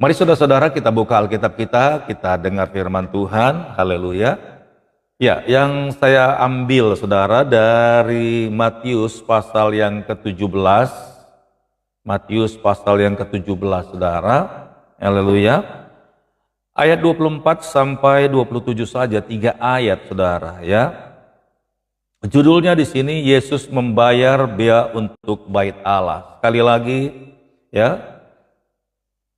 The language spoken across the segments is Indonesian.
Mari saudara-saudara kita buka Alkitab kita dengar firman Tuhan, haleluya. Ya, yang saya ambil saudara dari Matius pasal yang ke-17, Matius pasal yang ke-17 saudara, haleluya. Ayat 24 sampai 27 saja, 3 ayat saudara ya. Judulnya di sini Yesus membayar bea untuk bait Allah. Sekali lagi ya.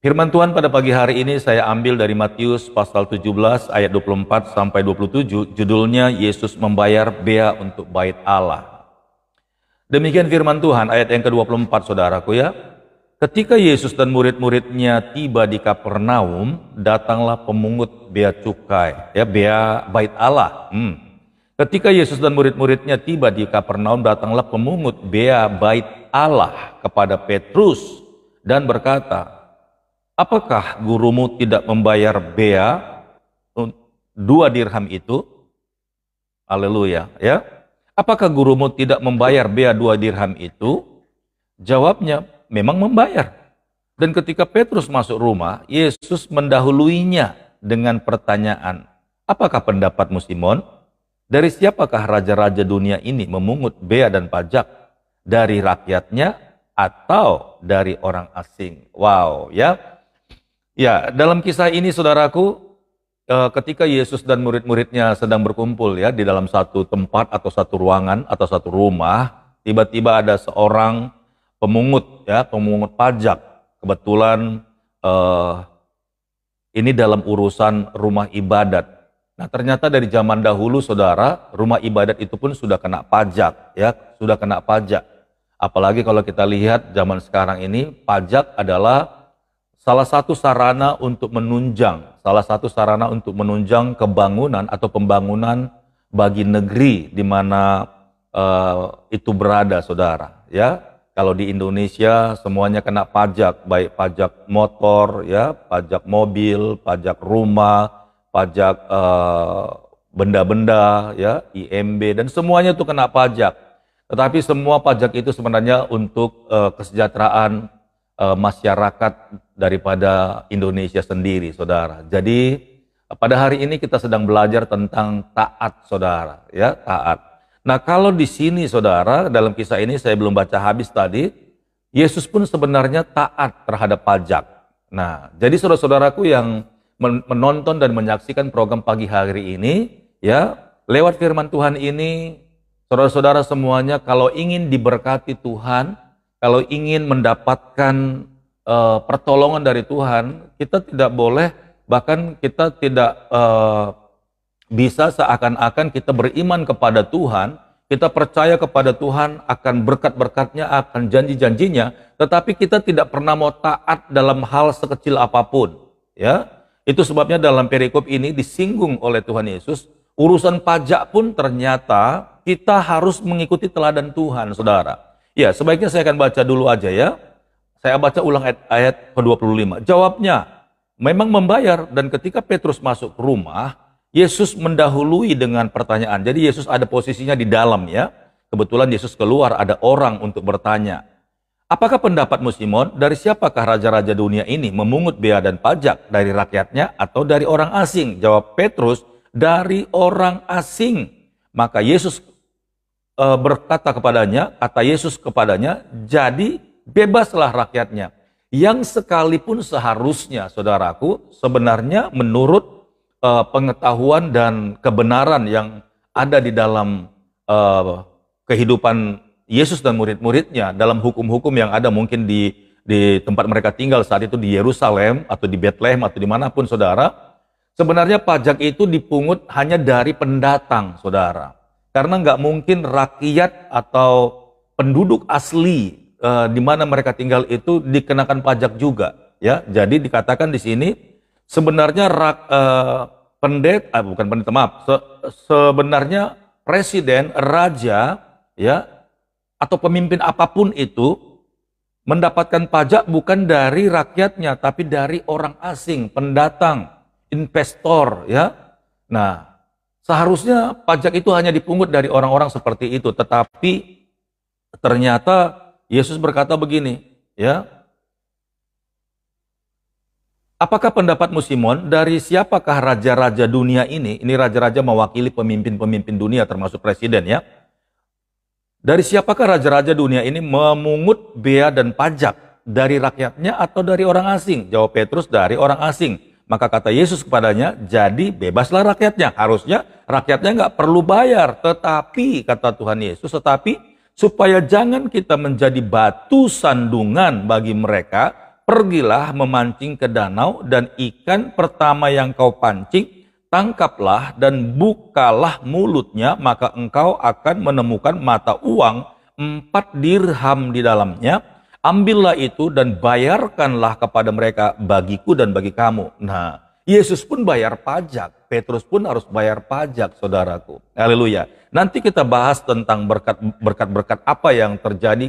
Firman Tuhan pada pagi hari ini saya ambil dari Matius pasal 17 ayat 24 sampai 27, judulnya Yesus membayar bea untuk bait Allah. Demikian firman Tuhan ayat yang ke-24 saudaraku ya. Ketika Yesus dan murid-muridnya tiba di Kapernaum, datanglah pemungut bea cukai, ya bea bait Allah. Ketika Yesus dan murid-muridnya tiba di Kapernaum, datanglah pemungut bea bait Allah kepada Petrus dan berkata, "Apakah gurumu tidak membayar bea 2 dirham itu?" Haleluya, ya. Apakah gurumu tidak membayar bea 2 dirham itu? Jawabnya, memang membayar. Dan ketika Petrus masuk rumah, Yesus mendahuluinya dengan pertanyaan, "Apakah pendapatmu Simon? Dari siapakah raja-raja dunia ini memungut bea dan pajak? Dari rakyatnya atau dari orang asing?" Wow, ya. Ya, dalam kisah ini saudaraku, ketika Yesus dan murid-muridnya sedang berkumpul ya di dalam satu tempat atau satu ruangan atau satu rumah, tiba-tiba ada seorang pemungut ya, pemungut pajak. Kebetulan ini dalam urusan rumah ibadat. Nah, ternyata dari zaman dahulu saudara, rumah ibadat itu pun sudah kena pajak ya, sudah kena pajak. Apalagi kalau kita lihat zaman sekarang ini, pajak adalah salah satu sarana untuk menunjang, kebangunan atau pembangunan bagi negeri di mana itu berada, saudara. Ya, kalau di Indonesia semuanya kena pajak, baik pajak motor, ya, pajak mobil, pajak rumah, pajak benda-benda, ya, IMB dan semuanya itu kena pajak. Tetapi semua pajak itu sebenarnya untuk kesejahteraan masyarakat daripada Indonesia sendiri, saudara. Jadi pada hari ini kita sedang belajar tentang taat, saudara, ya, taat. Nah, kalau di sini, saudara, dalam kisah ini saya belum baca habis tadi, Yesus pun sebenarnya taat terhadap pajak. Nah, jadi saudara-saudaraku yang menonton dan menyaksikan program pagi hari ini, ya, lewat firman Tuhan ini, saudara-saudara semuanya, kalau ingin diberkati Tuhan, kalau ingin mendapatkan pertolongan dari Tuhan, kita tidak boleh, bahkan kita tidak bisa seakan-akan kita beriman kepada Tuhan, kita percaya kepada Tuhan akan berkat-berkatnya, akan janji-janjinya, tetapi kita tidak pernah mau taat dalam hal sekecil apapun. Ya, itu sebabnya dalam perikop ini disinggung oleh Tuhan Yesus, urusan pajak pun ternyata kita harus mengikuti teladan Tuhan, saudara. Ya, sebaiknya saya akan baca dulu aja ya. Saya baca ulang ayat ke-25. Jawabnya, memang membayar. Dan ketika Petrus masuk ke rumah, Yesus mendahului dengan pertanyaan. Jadi Yesus ada posisinya di dalam ya. Kebetulan Yesus keluar, ada orang untuk bertanya. "Apakah pendapatmu Simon, dari siapakah raja-raja dunia ini memungut bea dan pajak? Dari rakyatnya atau dari orang asing?" Jawab Petrus, "Dari orang asing." Maka Yesus berkata kepadanya, kata Yesus kepadanya, "Jadi bebaslah rakyatnya." Yang sekalipun seharusnya, saudaraku, sebenarnya menurut pengetahuan dan kebenaran yang ada di dalam kehidupan Yesus dan murid-muridnya, dalam hukum-hukum yang ada mungkin di tempat mereka tinggal saat itu di Yerusalem atau di Bethlehem atau dimanapun, saudara, sebenarnya pajak itu dipungut hanya dari pendatang, saudara. Karena nggak mungkin rakyat atau penduduk asli di mana mereka tinggal itu dikenakan pajak juga, ya. Jadi dikatakan di sini sebenarnya sebenarnya presiden, raja, ya, atau pemimpin apapun itu mendapatkan pajak bukan dari rakyatnya, tapi dari orang asing, pendatang, investor, ya. Nah, seharusnya pajak itu hanya dipungut dari orang-orang seperti itu, tetapi ternyata Yesus berkata begini, ya. Apakah pendapatmu Simon, dari siapakah raja-raja dunia ini? Ini raja-raja mewakili pemimpin-pemimpin dunia termasuk presiden ya. Dari siapakah raja-raja dunia ini memungut bea dan pajak? Dari rakyatnya atau dari orang asing? Jawab Petrus, dari orang asing. Maka kata Yesus kepadanya, jadi bebaslah rakyatnya. Harusnya rakyatnya nggak perlu bayar. Tetapi, kata Tuhan Yesus, tetapi supaya jangan kita menjadi batu sandungan bagi mereka, pergilah memancing ke danau dan ikan pertama yang kau pancing, tangkaplah dan bukalah mulutnya, maka engkau akan menemukan mata uang 4 dirham di dalamnya. Ambillah itu dan bayarkanlah kepada mereka, bagiku dan bagi kamu. Nah, Yesus pun bayar pajak, Petrus pun harus bayar pajak, saudaraku. Haleluya. Nanti kita bahas tentang berkat-berkat apa yang terjadi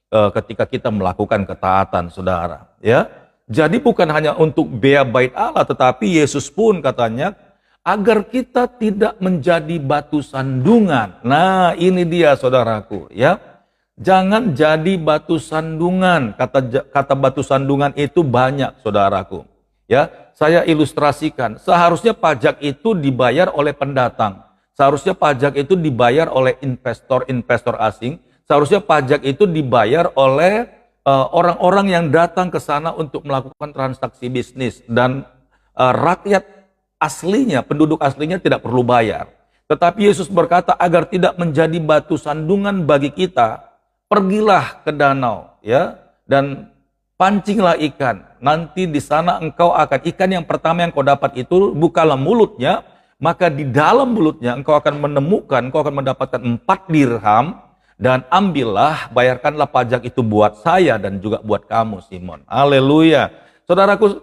ketika kita melakukan ketaatan, saudara. Ya, jadi bukan hanya untuk bea bait Allah, tetapi Yesus pun katanya agar kita tidak menjadi batu sandungan. Nah, ini dia saudaraku, ya. Jangan jadi batu sandungan. Kata batu sandungan itu banyak, saudaraku. Ya, saya ilustrasikan. Seharusnya pajak itu dibayar oleh pendatang. Seharusnya pajak itu dibayar oleh investor-investor asing. Seharusnya pajak itu dibayar oleh orang-orang yang datang ke sana untuk melakukan transaksi bisnis, dan rakyat aslinya, penduduk aslinya tidak perlu bayar. Tetapi Yesus berkata agar tidak menjadi batu sandungan bagi kita, pergilah ke danau ya dan pancinglah ikan. Nanti di sana engkau akan, ikan yang pertama yang kau dapat itu, bukalah mulutnya, maka di dalam mulutnya engkau akan menemukan, engkau akan mendapatkan 4 dirham, dan ambillah, bayarkanlah pajak itu buat saya dan juga buat kamu Simon. Haleluya. Saudaraku,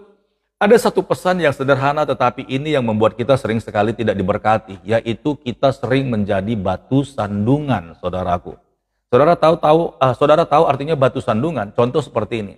ada satu pesan yang sederhana tetapi ini yang membuat kita sering sekali tidak diberkati, yaitu kita sering menjadi batu sandungan, saudaraku. Saudara tahu artinya batu sandungan? Contoh seperti ini.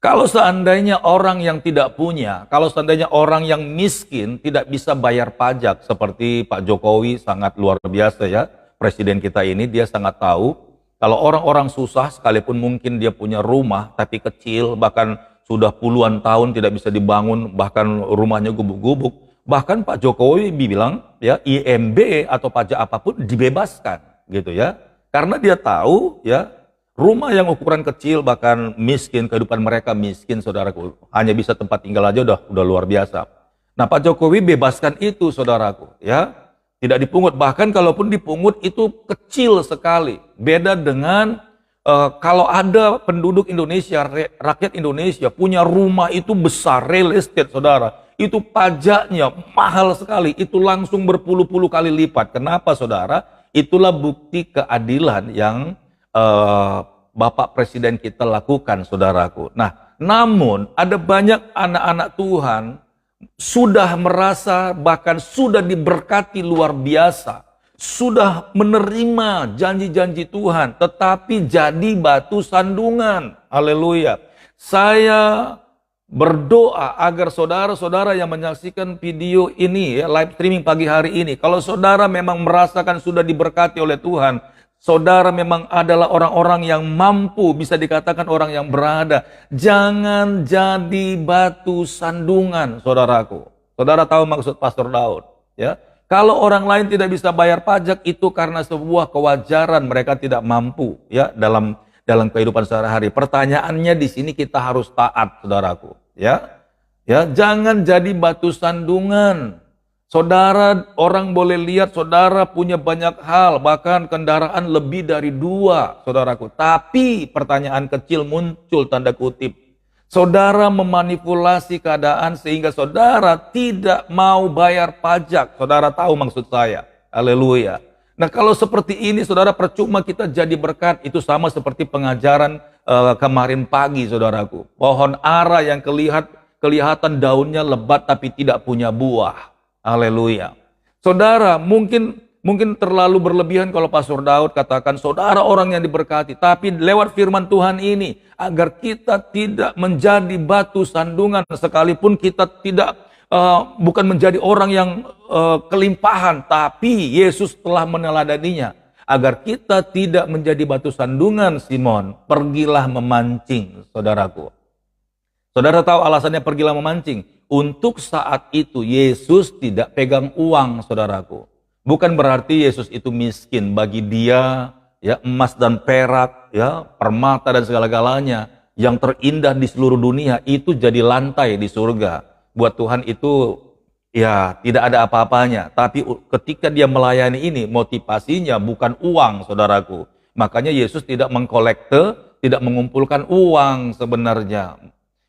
Kalau seandainya orang yang tidak punya, kalau seandainya orang yang miskin tidak bisa bayar pajak, seperti Pak Jokowi sangat luar biasa ya, presiden kita ini, dia sangat tahu kalau orang-orang susah, sekalipun mungkin dia punya rumah tapi kecil, bahkan sudah puluhan tahun tidak bisa dibangun, bahkan rumahnya gubuk-gubuk, bahkan Pak Jokowi bilang ya, IMB atau pajak apapun dibebaskan gitu ya, karena dia tahu ya, rumah yang ukuran kecil bahkan miskin, kehidupan mereka miskin, saudaraku, hanya bisa tempat tinggal aja udah luar biasa. Nah, Pak Jokowi bebaskan itu, saudaraku ya, tidak dipungut, bahkan kalaupun dipungut itu kecil sekali. Beda dengan kalau ada penduduk Indonesia, rakyat Indonesia punya rumah itu besar, real estate, saudara, itu pajaknya mahal sekali, itu langsung berpuluh-puluh kali lipat. Kenapa, saudara? Itulah bukti keadilan yang Bapak Presiden kita lakukan, saudaraku. Nah, namun ada banyak anak-anak Tuhan sudah merasa, bahkan sudah diberkati luar biasa, sudah menerima janji-janji Tuhan, tetapi jadi batu sandungan. Haleluya. Saya berdoa agar saudara-saudara yang menyaksikan video ini, ya, live streaming pagi hari ini, kalau saudara memang merasakan sudah diberkati oleh Tuhan, saudara memang adalah orang-orang yang mampu, bisa dikatakan orang yang berada, jangan jadi batu sandungan, saudaraku. Saudara tahu maksud Pastor Daud, ya? Kalau orang lain tidak bisa bayar pajak, itu karena sebuah kewajaran, mereka tidak mampu ya dalam kehidupan sehari-hari. Pertanyaannya di sini kita harus taat, saudaraku, ya. Ya, jangan jadi batu sandungan. Saudara, orang boleh lihat saudara punya banyak hal, bahkan kendaraan lebih dari 2, saudaraku. Tapi pertanyaan kecil muncul, tanda kutip. Saudara memanipulasi keadaan sehingga saudara tidak mau bayar pajak. Saudara tahu maksud saya. Haleluya. Nah, kalau seperti ini, saudara, percuma kita jadi berkat. Itu sama seperti pengajaran kemarin pagi, saudaraku. Pohon ara yang kelihatan daunnya lebat tapi tidak punya buah. Haleluya. Saudara, mungkin terlalu berlebihan kalau Pastor Daud katakan saudara orang yang diberkati, tapi lewat firman Tuhan ini agar kita tidak menjadi batu sandungan, sekalipun kita tidak bukan menjadi orang yang kelimpahan, tapi Yesus telah meneladaninya. Agar kita tidak menjadi batu sandungan, Simon, pergilah memancing, saudaraku. Saudara tahu alasannya pergilah memancing? Untuk saat itu Yesus tidak pegang uang, saudaraku. Bukan berarti Yesus itu miskin. Bagi dia, ya, emas dan perak, ya, permata dan segala-galanya yang terindah di seluruh dunia itu jadi lantai di surga. Buat Tuhan itu ya tidak ada apa-apanya. Tapi ketika dia melayani ini, motivasinya bukan uang, saudaraku. Makanya Yesus tidak mengkolekte, tidak mengumpulkan uang sebenarnya.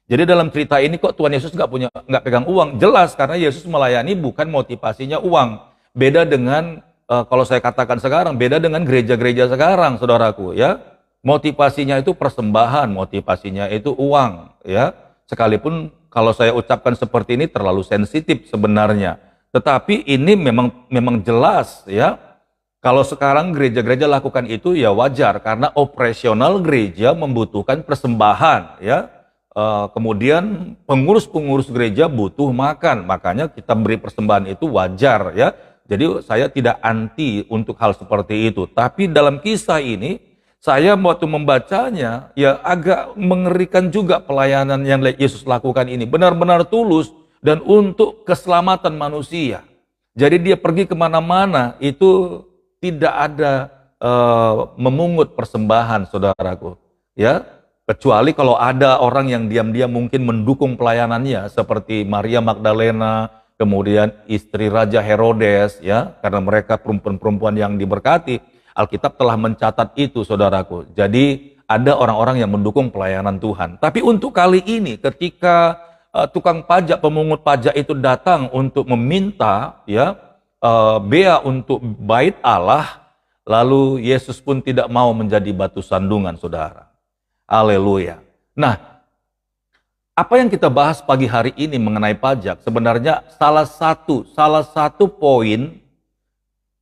Jadi dalam cerita ini kok Tuhan Yesus nggak pegang uang? Jelas karena Yesus melayani bukan motivasinya uang. Beda dengan kalau saya katakan sekarang, beda dengan gereja-gereja sekarang, saudaraku, ya. Motivasinya itu persembahan, motivasinya itu uang, ya. Sekalipun kalau saya ucapkan seperti ini terlalu sensitif sebenarnya. Tetapi ini memang jelas, ya. Kalau sekarang gereja-gereja lakukan itu ya wajar karena operasional gereja membutuhkan persembahan, ya. Kemudian pengurus-pengurus gereja butuh makan, makanya kita beri persembahan itu wajar, ya. Jadi saya tidak anti untuk hal seperti itu. Tapi dalam kisah ini saya waktu membacanya ya agak mengerikan juga pelayanan yang Yesus lakukan ini. Benar-benar tulus dan untuk keselamatan manusia. Jadi dia pergi kemana-mana itu tidak ada memungut persembahan, saudaraku, ya. Kecuali kalau ada orang yang diam-diam mungkin mendukung pelayanannya seperti Maria Magdalena, kemudian istri Raja Herodes, ya, karena mereka perempuan-perempuan yang diberkati. Alkitab telah mencatat itu, saudaraku. Jadi ada orang-orang yang mendukung pelayanan Tuhan. Tapi untuk kali ini ketika tukang pajak, pemungut pajak itu datang untuk meminta, ya, bea untuk bait Allah, lalu Yesus pun tidak mau menjadi batu sandungan, saudara. Haleluya. Nah, apa yang kita bahas pagi hari ini mengenai pajak, sebenarnya salah satu poin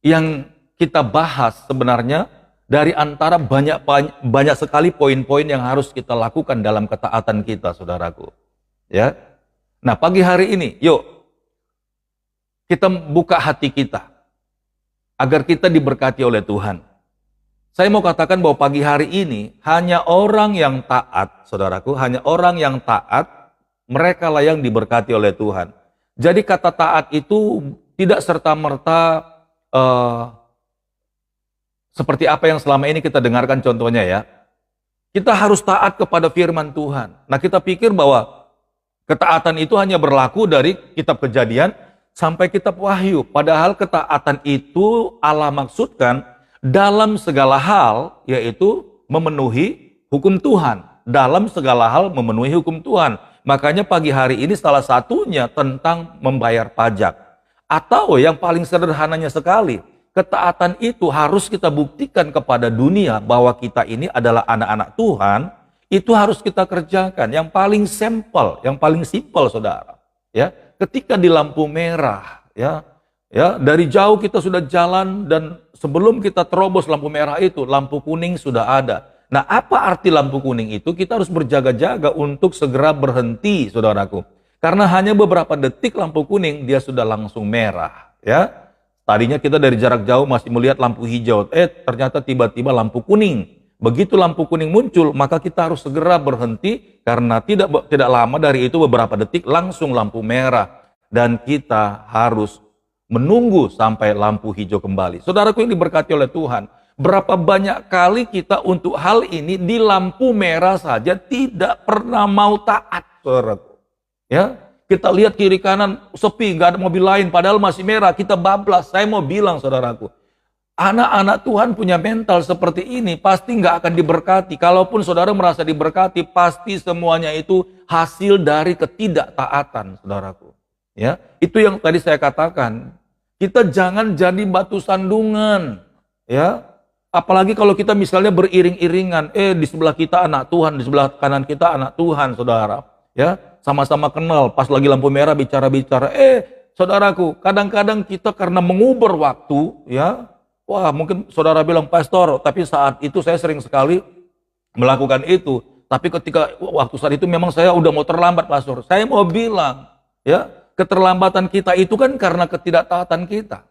yang kita bahas sebenarnya dari antara banyak sekali poin-poin yang harus kita lakukan dalam ketaatan kita, saudaraku. Ya. Nah, pagi hari ini, yuk kita buka hati kita agar kita diberkati oleh Tuhan. Saya mau katakan bahwa pagi hari ini hanya orang yang taat, saudaraku, hanya orang yang taat, mereka lah yang diberkati oleh Tuhan. Jadi kata taat itu tidak serta-merta seperti apa yang selama ini kita dengarkan contohnya, ya. Kita harus taat kepada firman Tuhan. Nah, kita pikir bahwa ketaatan itu hanya berlaku dari kitab Kejadian sampai kitab Wahyu. Padahal ketaatan itu Allah maksudkan dalam segala hal, yaitu memenuhi hukum Tuhan. Dalam segala hal memenuhi hukum Tuhan. Makanya pagi hari ini salah satunya tentang membayar pajak. Atau yang paling sederhananya sekali, ketaatan itu harus kita buktikan kepada dunia bahwa kita ini adalah anak-anak Tuhan. Itu harus kita kerjakan. Yang paling simpel, saudara. Ya, ketika di lampu merah, ya, dari jauh kita sudah jalan dan sebelum kita terobos lampu merah itu, lampu kuning sudah ada. Nah, apa arti lampu kuning itu? Kita harus berjaga-jaga untuk segera berhenti, saudaraku. Karena hanya beberapa detik lampu kuning, dia sudah langsung merah. Ya, tadinya kita dari jarak jauh masih melihat lampu hijau. Ternyata tiba-tiba lampu kuning. Begitu lampu kuning muncul, maka kita harus segera berhenti. Karena tidak lama dari itu, beberapa detik langsung lampu merah. Dan kita harus menunggu sampai lampu hijau kembali. Saudaraku yang diberkati oleh Tuhan, berapa banyak kali kita untuk hal ini di lampu merah saja tidak pernah mau taat, saudaraku. Ya, kita lihat kiri kanan sepi, nggak ada mobil lain, padahal masih merah, kita bablas. Saya mau bilang, saudaraku, anak-anak Tuhan punya mental seperti ini pasti nggak akan diberkati. Kalaupun saudara merasa diberkati, pasti semuanya itu hasil dari ketidaktaatan, saudaraku. Ya, itu yang tadi saya katakan. Kita jangan jadi batu sandungan, ya. Apalagi kalau kita misalnya beriring-iringan, di sebelah kita anak Tuhan, di sebelah kanan kita anak Tuhan, saudara. Ya, sama-sama kenal. Pas lagi lampu merah bicara-bicara, saudaraku, kadang-kadang kita karena mengubur waktu, ya. Wah, mungkin saudara bilang, pastor, tapi saat itu saya sering sekali melakukan itu. Tapi ketika waktu saat itu memang saya udah mau terlambat, pastor. Saya mau bilang, ya. Keterlambatan kita itu kan karena ketidaktaatan kita.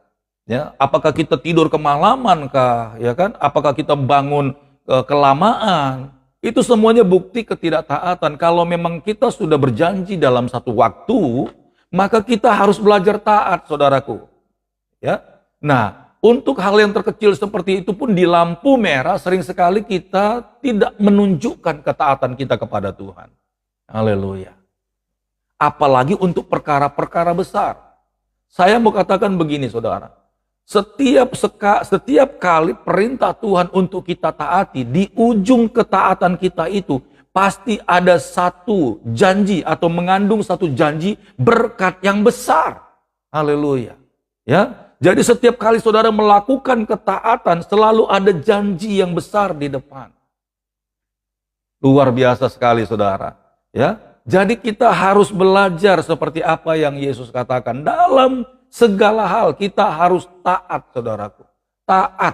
Ya, apakah kita tidur kemalaman kah, ya kan? Apakah kita bangun kelamaan? Itu semuanya bukti ketidaktaatan. Kalau memang kita sudah berjanji dalam satu waktu, maka kita harus belajar taat, saudaraku. Ya. Nah, untuk hal yang terkecil seperti itu pun di lampu merah sering sekali kita tidak menunjukkan ketaatan kita kepada Tuhan. Haleluya. Apalagi untuk perkara-perkara besar. Saya mau katakan begini, saudara. Setiap kali perintah Tuhan untuk kita taati, di ujung ketaatan kita itu pasti ada satu janji atau mengandung satu janji berkat yang besar. Haleluya. Ya, jadi setiap kali saudara melakukan ketaatan selalu ada janji yang besar di depan. Luar biasa sekali, saudara. Ya, jadi kita harus belajar seperti apa yang Yesus katakan dalam segala hal kita harus taat, saudaraku. Taat.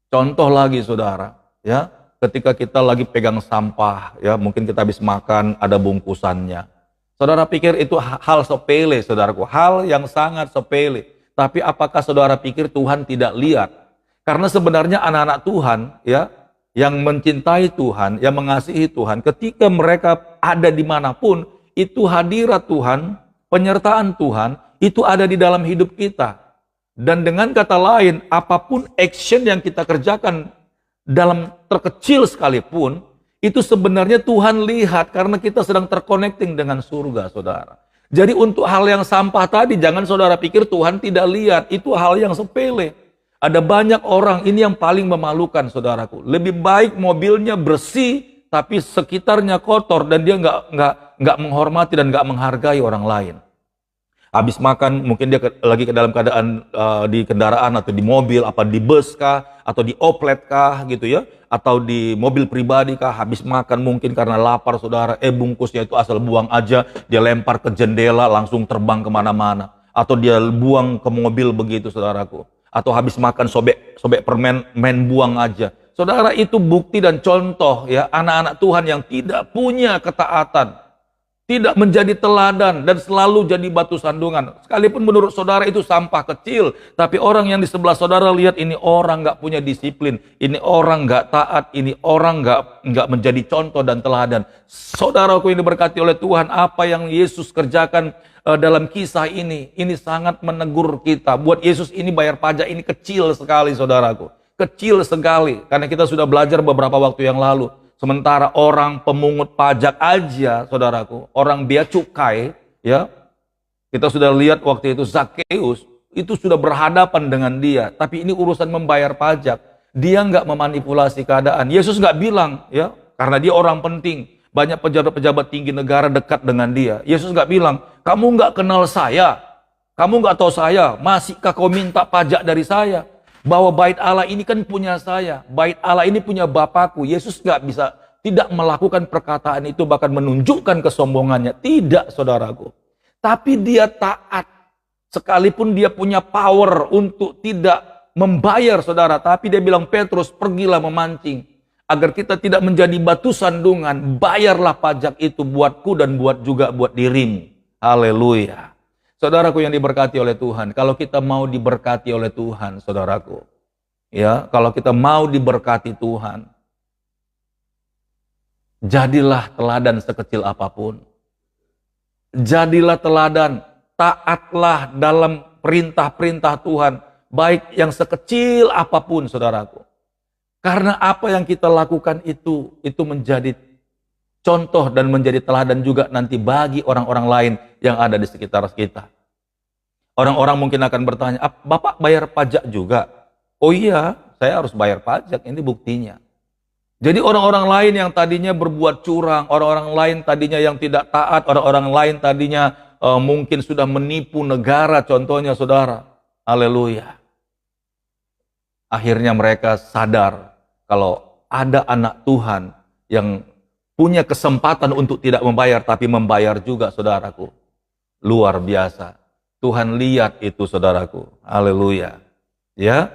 Contoh lagi, saudara, ya, ketika kita lagi pegang sampah, ya, mungkin kita habis makan, ada bungkusannya. Saudara pikir itu hal sepele, saudaraku, hal yang sangat sepele. Tapi apakah saudara pikir Tuhan tidak lihat? Karena sebenarnya anak-anak Tuhan, ya, yang mencintai Tuhan, yang mengasihi Tuhan, ketika mereka ada dimanapun, itu hadirat Tuhan, penyertaan Tuhan, itu ada di dalam hidup kita. Dan dengan kata lain, apapun action yang kita kerjakan dalam terkecil sekalipun, itu sebenarnya Tuhan lihat karena kita sedang terconnecting dengan surga, saudara. Jadi untuk hal yang sampah tadi, jangan saudara pikir Tuhan tidak lihat, itu hal yang sepele. Ada banyak orang, ini yang paling memalukan, saudaraku. Lebih baik mobilnya bersih, tapi sekitarnya kotor, dan dia nggak menghormati dan nggak menghargai orang lain. Habis makan, mungkin dia lagi ke dalam keadaan di kendaraan atau di mobil, apa di bus kah, atau di oplet kah, gitu ya, atau di mobil pribadi kah. Habis makan mungkin karena lapar, saudara, bungkusnya itu asal buang aja, dia lempar ke jendela, langsung terbang kemana-mana, atau dia buang ke mobil begitu, saudaraku. Atau habis makan sobek permen, main buang aja. Saudara, itu bukti dan contoh ya anak-anak Tuhan yang tidak punya ketaatan. Tidak menjadi teladan dan selalu jadi batu sandungan. Sekalipun menurut saudara itu sampah kecil, tapi orang yang di sebelah saudara lihat ini orang nggak punya disiplin, ini orang nggak taat, ini orang nggak menjadi contoh dan teladan. Saudaraku yang diberkati oleh Tuhan, apa yang Yesus kerjakan dalam kisah ini sangat menegur kita. Buat Yesus ini bayar pajak ini kecil sekali, saudaraku, kecil sekali. Karena kita sudah belajar beberapa waktu yang lalu. Sementara orang pemungut pajak aja, saudaraku, orang bea cukai, ya, kita sudah lihat waktu itu Zakheus itu sudah berhadapan dengan dia. Tapi ini urusan membayar pajak. Dia nggak memanipulasi keadaan. Yesus nggak bilang, ya, karena dia orang penting. Banyak pejabat-pejabat tinggi negara dekat dengan dia. Yesus nggak bilang, kamu nggak kenal saya, kamu nggak tahu saya, masihkah kau minta pajak dari saya? Bahwa bait Allah ini kan punya saya, bait Allah ini punya Bapakku. Yesus nggak bisa tidak melakukan perkataan itu, bahkan menunjukkan kesombongannya. Tidak, saudaraku. Tapi dia taat, sekalipun dia punya power untuk tidak membayar, saudara. Tapi dia bilang, Petrus, pergilah memancing, agar kita tidak menjadi batu sandungan. Bayarlah pajak itu buatku dan juga buat dirimu. Haleluya. Saudaraku yang diberkati oleh Tuhan, kalau kita mau diberkati oleh Tuhan, saudaraku, ya, kalau kita mau diberkati Tuhan, jadilah teladan sekecil apapun. Jadilah teladan, taatlah dalam perintah-perintah Tuhan, baik yang sekecil apapun, saudaraku. Karena apa yang kita lakukan itu menjadi contoh dan menjadi teladan juga nanti bagi orang-orang lain yang ada di sekitar kita. Orang-orang mungkin akan bertanya, Bapak bayar pajak juga? Oh iya, saya harus bayar pajak, ini buktinya. Jadi orang-orang lain yang tadinya berbuat curang, orang-orang lain tadinya yang tidak taat, orang-orang lain tadinya mungkin sudah menipu negara, contohnya saudara. Haleluya. Akhirnya mereka sadar kalau ada anak Tuhan yang punya kesempatan untuk tidak membayar, tapi membayar juga, saudaraku. Luar biasa. Tuhan lihat itu, saudaraku. Haleluya. Ya.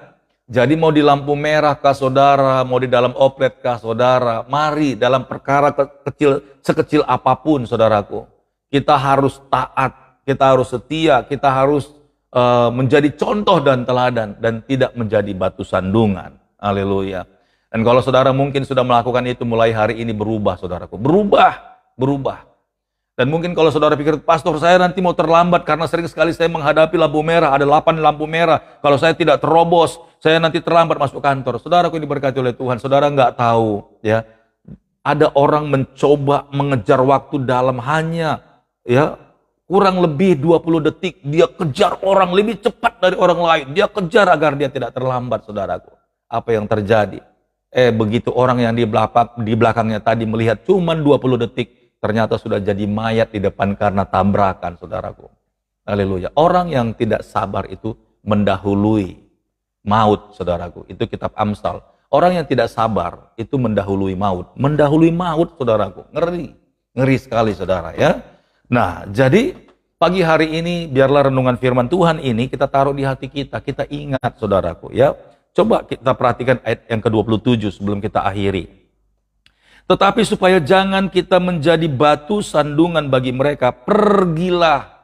Jadi mau di lampu merah kah, saudara, mau di dalam oplet kah, saudara, mari dalam perkara kecil, sekecil apapun, saudaraku. Kita harus taat, kita harus setia, kita harus menjadi contoh dan teladan, dan tidak menjadi batu sandungan. Haleluya. Dan kalau saudara mungkin sudah melakukan itu mulai hari ini berubah, saudaraku. Berubah. Dan mungkin kalau saudara pikir, pastor saya nanti mau terlambat karena sering sekali saya menghadapi lampu merah, ada 8 lampu merah. Kalau saya tidak terobos, saya nanti terlambat masuk kantor. Saudaraku ini diberkati oleh Tuhan, saudara nggak tahu ya. Ada orang mencoba mengejar waktu dalam hanya ya kurang lebih 20 detik. Dia kejar orang lebih cepat dari orang lain. Dia kejar agar dia tidak terlambat, saudaraku. Apa yang terjadi? Begitu orang yang di belakangnya tadi melihat cuma 20 detik, ternyata sudah jadi mayat di depan karena tabrakan, saudaraku. Haleluya. Orang yang tidak sabar itu mendahului maut, saudaraku. Itu kitab Amsal. Orang yang tidak sabar itu mendahului maut. Mendahului maut, saudaraku. Ngeri. Ngeri sekali, saudara ya. Nah, jadi pagi hari ini biarlah renungan firman Tuhan ini kita taruh di hati kita. Kita ingat, saudaraku ya. Coba kita perhatikan ayat yang ke-27 sebelum kita akhiri. Tetapi supaya jangan kita menjadi batu sandungan bagi mereka, pergilah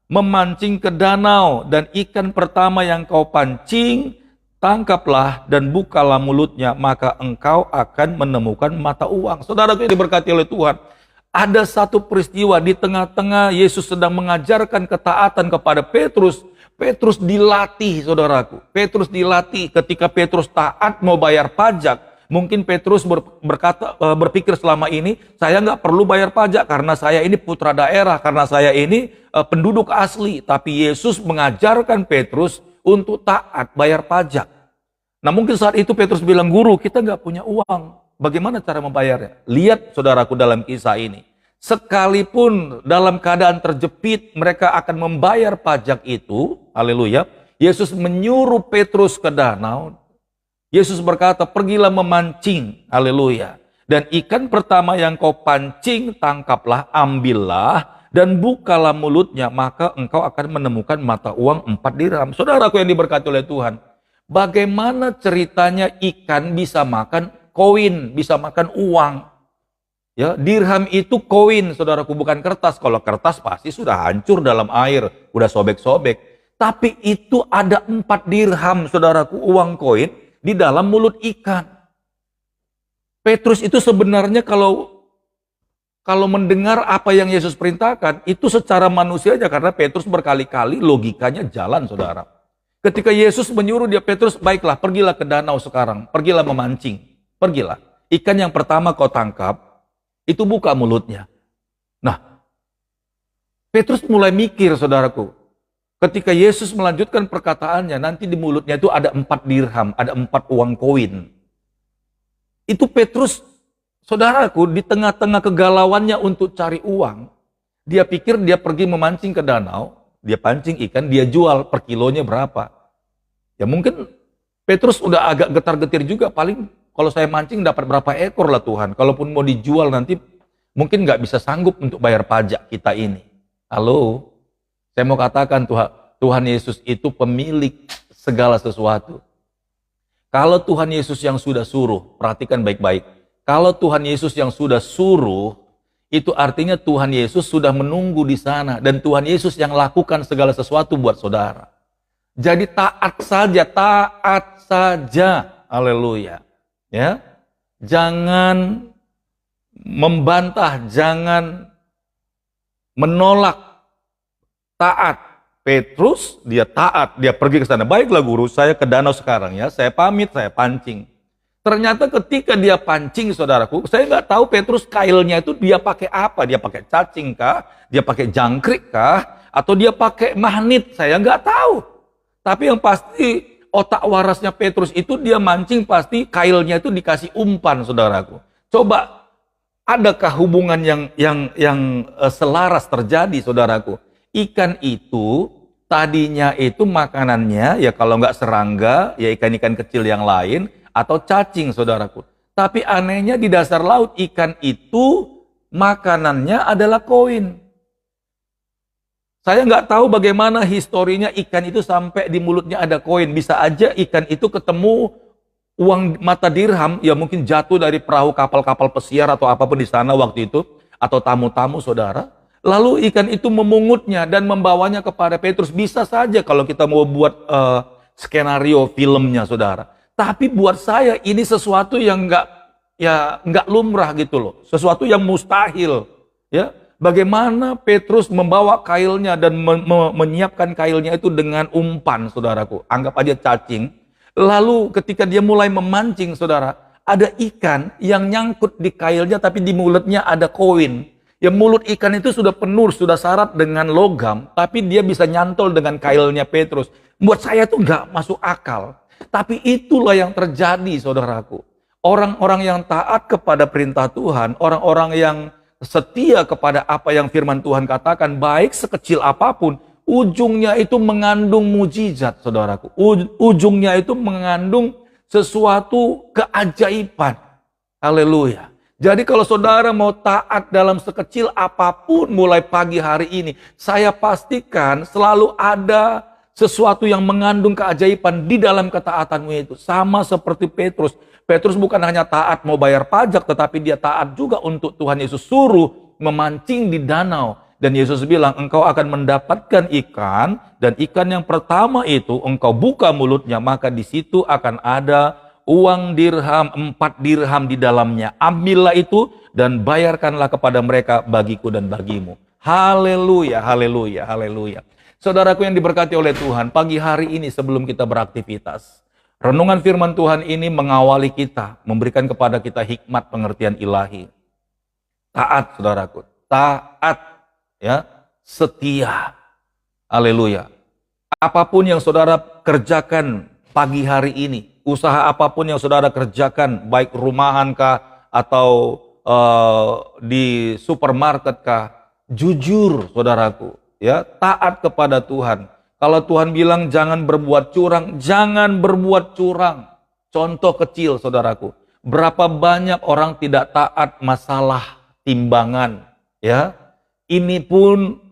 memancing ke danau, dan ikan pertama yang kau pancing, tangkaplah dan bukalah mulutnya, maka engkau akan menemukan mata uang. Saudaraku yang diberkati oleh Tuhan, ada satu peristiwa di tengah-tengah Yesus sedang mengajarkan ketaatan kepada Petrus. Petrus dilatih, saudaraku. Petrus dilatih ketika Petrus taat mau bayar pajak. Mungkin Petrus berpikir selama ini, saya nggak perlu bayar pajak karena saya ini putra daerah, karena saya ini penduduk asli. Tapi Yesus mengajarkan Petrus untuk taat bayar pajak. Nah mungkin saat itu Petrus bilang, guru kita nggak punya uang. Bagaimana cara membayarnya? Lihat saudaraku dalam kisah ini. Sekalipun dalam keadaan terjepit, mereka akan membayar pajak itu. Haleluya. Yesus menyuruh Petrus ke danau. Yesus berkata, pergilah memancing. Haleluya. Dan ikan pertama yang kau pancing, tangkaplah, ambillah, dan bukalah mulutnya, maka engkau akan menemukan mata uang 4 dirham. Saudaraku yang diberkati oleh Tuhan, bagaimana ceritanya ikan bisa makan koin, bisa makan uang? Ya, dirham itu koin, saudaraku, bukan kertas. Kalau kertas pasti sudah hancur dalam air, udah sobek-sobek. Tapi itu ada 4 dirham, saudaraku, uang koin di dalam mulut ikan. Petrus itu sebenarnya kalau mendengar apa yang Yesus perintahkan, itu secara manusia aja, karena Petrus berkali-kali logikanya jalan, saudara. Ketika Yesus menyuruh dia, Petrus, baiklah, pergilah ke danau sekarang, pergilah memancing, pergilah. Ikan yang pertama kau tangkap, itu buka mulutnya. Nah, Petrus mulai mikir, saudaraku. Ketika Yesus melanjutkan perkataannya, nanti di mulutnya itu ada 4 dirham, ada 4 uang koin. Itu Petrus, saudaraku, di tengah-tengah kegalauannya untuk cari uang, dia pikir dia pergi memancing ke danau, dia pancing ikan, dia jual per kilonya berapa. Ya mungkin Petrus udah agak getar-getir juga, paling kalau saya mancing dapat berapa ekor lah Tuhan. Kalaupun mau dijual nanti mungkin nggak bisa sanggup untuk bayar pajak kita ini. Halo, saya mau katakan Tuhan Yesus itu pemilik segala sesuatu. Kalau Tuhan Yesus yang sudah suruh, perhatikan baik-baik. Kalau Tuhan Yesus yang sudah suruh, itu artinya Tuhan Yesus sudah menunggu di sana. Dan Tuhan Yesus yang lakukan segala sesuatu buat saudara. Jadi taat saja. Haleluya. Ya, jangan membantah, jangan menolak. Taat. Petrus dia taat, dia pergi ke sana. Baiklah guru, saya ke danau sekarang ya, saya pamit, saya pancing. Ternyata ketika dia pancing, saudaraku, saya nggak tahu Petrus kailnya itu dia pakai apa? Dia pakai cacing kah? Dia pakai jangkrik kah? Atau dia pakai magnet? Saya nggak tahu. Tapi yang pasti otak warasnya Petrus itu dia mancing pasti kailnya itu dikasih umpan, saudaraku. Coba, adakah hubungan yang selaras terjadi, saudaraku? Ikan itu tadinya itu makanannya ya kalau nggak serangga, ya ikan-ikan kecil yang lain atau cacing, saudaraku. Tapi anehnya di dasar laut ikan itu makanannya adalah koin. Saya nggak tahu bagaimana historinya ikan itu sampai di mulutnya ada koin. Bisa aja ikan itu ketemu uang mata dirham, ya mungkin jatuh dari perahu kapal-kapal pesiar atau apapun di sana waktu itu, atau tamu-tamu saudara. Lalu ikan itu memungutnya dan membawanya kepada Petrus. Bisa saja kalau kita mau buat skenario filmnya, saudara. Tapi buat saya ini sesuatu yang nggak lumrah gitu loh. Sesuatu yang mustahil. Ya, bagaimana Petrus membawa kailnya dan menyiapkan kailnya itu dengan umpan, saudaraku. Anggap aja cacing. Lalu ketika dia mulai memancing, saudara, ada ikan yang nyangkut di kailnya tapi di mulutnya ada koin. Ya, mulut ikan itu sudah penuh, sudah syarat dengan logam, tapi dia bisa nyantol dengan kailnya Petrus. Buat saya tuh nggak masuk akal. Tapi itulah yang terjadi, saudaraku. Orang-orang yang taat kepada perintah Tuhan, orang-orang yang setia kepada apa yang firman Tuhan katakan, baik sekecil apapun, ujungnya itu mengandung mujizat, saudaraku. Ujungnya itu mengandung sesuatu keajaiban. Haleluya. Jadi kalau saudara mau taat dalam sekecil apapun mulai pagi hari ini, saya pastikan selalu ada sesuatu yang mengandung keajaiban di dalam ketaatanmu itu. Sama seperti Petrus. Petrus bukan hanya taat mau bayar pajak, tetapi dia taat juga untuk Tuhan Yesus suruh memancing di danau. Dan Yesus bilang, engkau akan mendapatkan ikan, dan ikan yang pertama itu engkau buka mulutnya, maka di situ akan ada uang dirham, 4 dirham di dalamnya. Ambillah itu dan bayarkanlah kepada mereka bagiku dan bagimu. Haleluya, haleluya, haleluya. Saudaraku yang diberkati oleh Tuhan, pagi hari ini sebelum kita beraktivitas, renungan firman Tuhan ini mengawali kita, memberikan kepada kita hikmat pengertian ilahi. Taat, saudaraku, taat, ya, setia. Haleluya. Apapun yang saudara kerjakan pagi hari ini, usaha apapun yang saudara kerjakan, baik rumahan kah atau di supermarket kah, jujur, saudaraku. Ya, taat kepada Tuhan. Kalau Tuhan bilang jangan berbuat curang, jangan berbuat curang. Contoh kecil, saudaraku. Berapa banyak orang tidak taat masalah timbangan, ya. Ini pun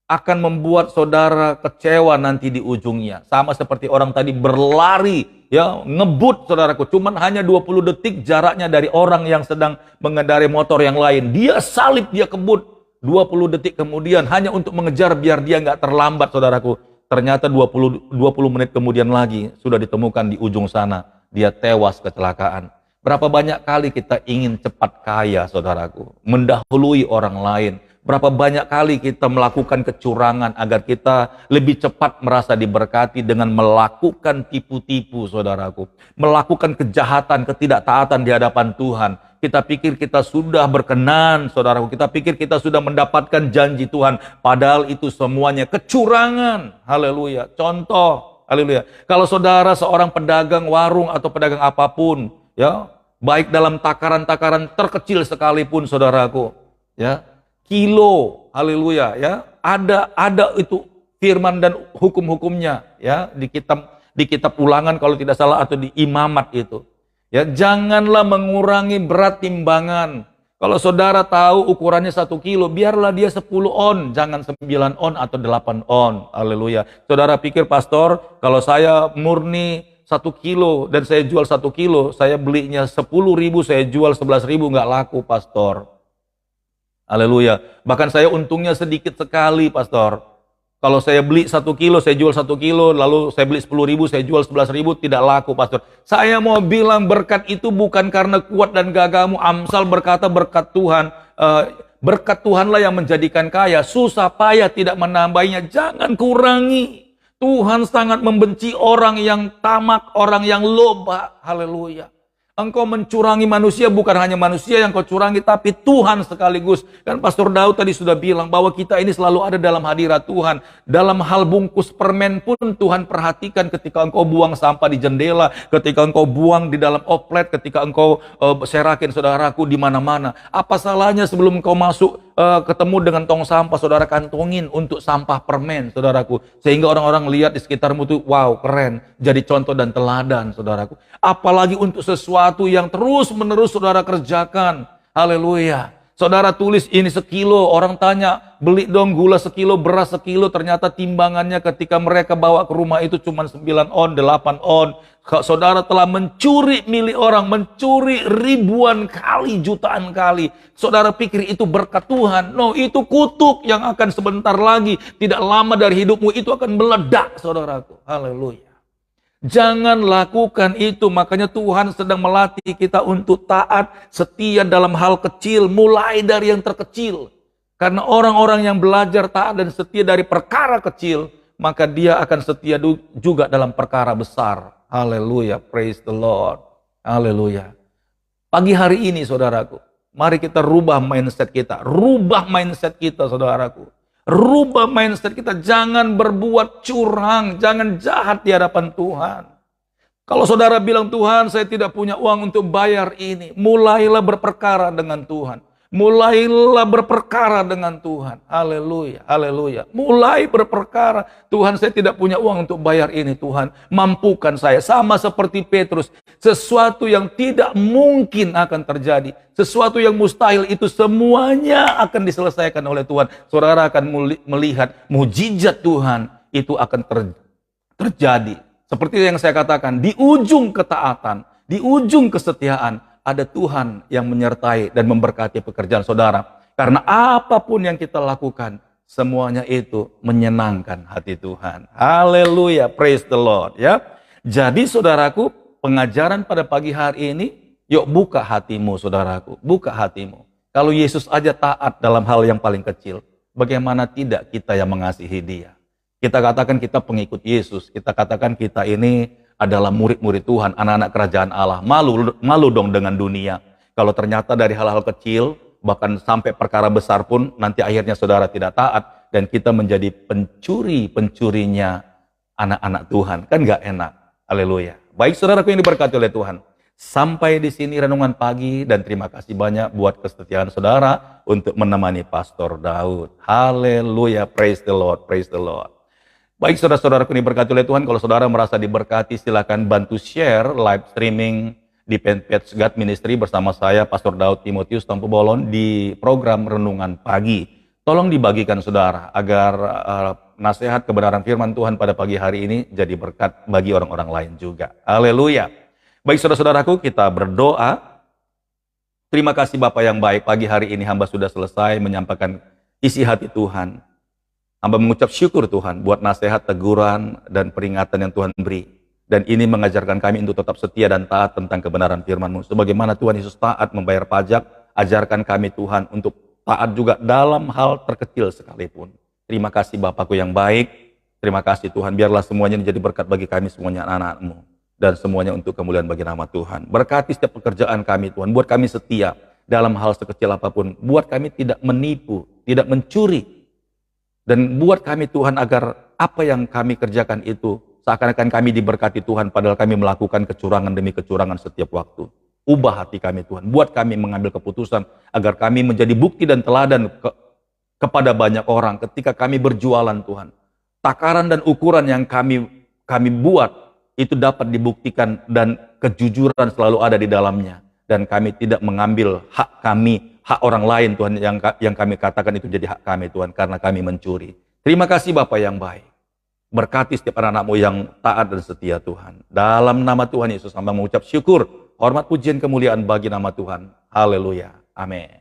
akan membuat saudara kecewa nanti di ujungnya. Sama seperti orang tadi berlari, ya, ngebut, saudaraku. Cuman hanya 20 detik jaraknya dari orang yang sedang mengendarai motor yang lain. Dia salip, dia kebut. 20 detik kemudian hanya untuk mengejar biar dia nggak terlambat, saudaraku. Ternyata 20 menit kemudian lagi sudah ditemukan di ujung sana. Dia tewas kecelakaan. Berapa banyak kali kita ingin cepat kaya, saudaraku. Mendahului orang lain. Berapa banyak kali kita melakukan kecurangan agar kita lebih cepat merasa diberkati dengan melakukan tipu-tipu, saudaraku. Melakukan kejahatan, ketidaktaatan di hadapan Tuhan. Kita pikir kita sudah berkenan, saudaraku. Kita pikir kita sudah mendapatkan janji Tuhan. Padahal itu semuanya kecurangan. Haleluya. Contoh, haleluya. Kalau saudara seorang pedagang warung atau pedagang apapun, ya, baik dalam takaran-takaran terkecil sekalipun, saudaraku, ya, kilo, haleluya, ya, ada itu firman dan hukum-hukumnya, ya, di kitab Ulangan kalau tidak salah atau di Imamat itu. Ya, janganlah mengurangi berat timbangan. Kalau saudara tahu ukurannya 1 kilo, biarlah dia 10 on, jangan 9 on atau 8 on. Haleluya. Saudara pikir, pastor, kalau saya murni 1 kilo dan saya jual 1 kilo, saya belinya 10.000, saya jual 11.000, nggak laku, pastor. Haleluya. Bahkan saya untungnya sedikit sekali, pastor. Kalau saya beli 1 kilo, saya jual 1 kilo, lalu saya beli 10.000, saya jual 11.000, tidak laku, pastor. Saya mau bilang berkat itu bukan karena kuat dan gagahmu. Amsal berkata berkat Tuhan, berkat Tuhanlah yang menjadikan kaya. Susah payah tidak menambahinya, jangan kurangi. Tuhan sangat membenci orang yang tamak, orang yang loba. Haleluya. Engkau mencurangi manusia, bukan hanya manusia yang kau curangi, tapi Tuhan sekaligus. Kan Pastor Daud tadi sudah bilang bahwa kita ini selalu ada dalam hadirat Tuhan. Dalam hal bungkus permen pun Tuhan perhatikan ketika engkau buang sampah di jendela, ketika engkau buang di dalam oplet, ketika engkau serakin saudaraku di mana-mana. Apa salahnya sebelum engkau masuk ketemu dengan tong sampah, saudara kantongin untuk sampah permen, saudaraku. Sehingga orang-orang lihat di sekitarmu tuh, wow, keren. Jadi contoh dan teladan, saudaraku. Apalagi untuk sesuatu yang terus-menerus saudara kerjakan. Haleluya. Saudara tulis ini sekilo, orang tanya, beli dong gula sekilo, beras sekilo, ternyata timbangannya ketika mereka bawa ke rumah itu cuma 9 on, 8 on. Saudara telah mencuri milik orang, mencuri ribuan kali, jutaan kali. Saudara pikir itu berkat Tuhan? No, itu kutuk yang akan sebentar lagi, tidak lama dari hidupmu, itu akan meledak, saudaraku. Haleluya. Jangan lakukan itu. Makanya Tuhan sedang melatih kita untuk taat, setia dalam hal kecil, mulai dari yang terkecil. Karena orang-orang yang belajar taat dan setia dari perkara kecil, maka dia akan setia juga dalam perkara besar. Haleluya, praise the Lord. Haleluya. Pagi hari ini saudaraku, mari kita rubah mindset kita. Rubah mindset kita saudaraku. Rubah mindset kita, jangan berbuat curang, jangan jahat di hadapan Tuhan. Kalau saudara bilang, Tuhan saya tidak punya uang untuk bayar ini, mulailah berperkara dengan Tuhan. Mulailah berperkara dengan Tuhan. Haleluya, haleluya. Mulai berperkara, Tuhan saya tidak punya uang untuk bayar ini, Tuhan mampukan saya. Sama seperti Petrus, sesuatu yang tidak mungkin akan terjadi, sesuatu yang mustahil itu semuanya akan diselesaikan oleh Tuhan. Saudara akan melihat mujizat Tuhan itu akan terjadi. Seperti yang saya katakan, di ujung ketaatan, di ujung kesetiaan, ada Tuhan yang menyertai dan memberkati pekerjaan saudara. Karena apapun yang kita lakukan, semuanya itu menyenangkan hati Tuhan. Haleluya, praise the Lord. Ya, jadi saudaraku, pengajaran pada pagi hari ini, yuk buka hatimu saudaraku, buka hatimu. Kalau Yesus aja taat dalam hal yang paling kecil, bagaimana tidak kita yang mengasihi Dia? Kita katakan kita pengikut Yesus, kita katakan kita ini adalah murid-murid Tuhan, anak-anak kerajaan Allah. Malu dong dengan dunia. Kalau ternyata dari hal-hal kecil, bahkan sampai perkara besar pun, nanti akhirnya saudara tidak taat, dan kita menjadi pencurinya anak-anak Tuhan. Kan gak enak. Haleluya. Baik saudaraku yang diberkati oleh Tuhan. Sampai di sini renungan pagi, dan terima kasih banyak buat kesetiaan saudara untuk menemani Pastor Daud. Haleluya, praise the Lord, praise the Lord. Baik saudara-saudaraku yang diberkati oleh Tuhan, kalau saudara merasa diberkati silakan bantu share live streaming di fanpage God Ministry bersama saya Pastor Daud Timotius Tampu Bolon di program Renungan Pagi. Tolong dibagikan saudara agar nasihat kebenaran firman Tuhan pada pagi hari ini jadi berkat bagi orang-orang lain juga. Haleluya. Baik saudara-saudaraku, kita berdoa. Terima kasih Bapa yang baik, pagi hari ini hamba sudah selesai menyampaikan isi hati Tuhan. Hamba mengucap syukur Tuhan buat nasihat, teguran, dan peringatan yang Tuhan beri. Dan ini mengajarkan kami untuk tetap setia dan taat tentang kebenaran firman-Mu. Sebagaimana Tuhan Yesus taat membayar pajak, ajarkan kami Tuhan untuk taat juga dalam hal terkecil sekalipun. Terima kasih Bapakku yang baik. Terima kasih Tuhan, biarlah semuanya menjadi berkat bagi kami semuanya anak-anak-Mu. Dan semuanya untuk kemuliaan bagi nama Tuhan. Berkati setiap pekerjaan kami Tuhan, buat kami setia dalam hal sekecil apapun. Buat kami tidak menipu, tidak mencuri. Dan buat kami Tuhan agar apa yang kami kerjakan itu seakan-akan kami diberkati Tuhan padahal kami melakukan kecurangan demi kecurangan setiap waktu. Ubah hati kami Tuhan, buat kami mengambil keputusan agar kami menjadi bukti dan teladan kepada banyak orang ketika kami berjualan Tuhan. Takaran dan ukuran yang kami buat itu dapat dibuktikan dan kejujuran selalu ada di dalamnya. Dan kami tidak mengambil hak kami, hak orang lain Tuhan yang kami katakan itu jadi hak kami Tuhan karena kami mencuri. Terima kasih Bapa yang baik. Berkati setiap anak-anak-Mu yang taat dan setia Tuhan. Dalam nama Tuhan Yesus hamba mengucap syukur, hormat pujian kemuliaan bagi nama Tuhan. Haleluya. Amin.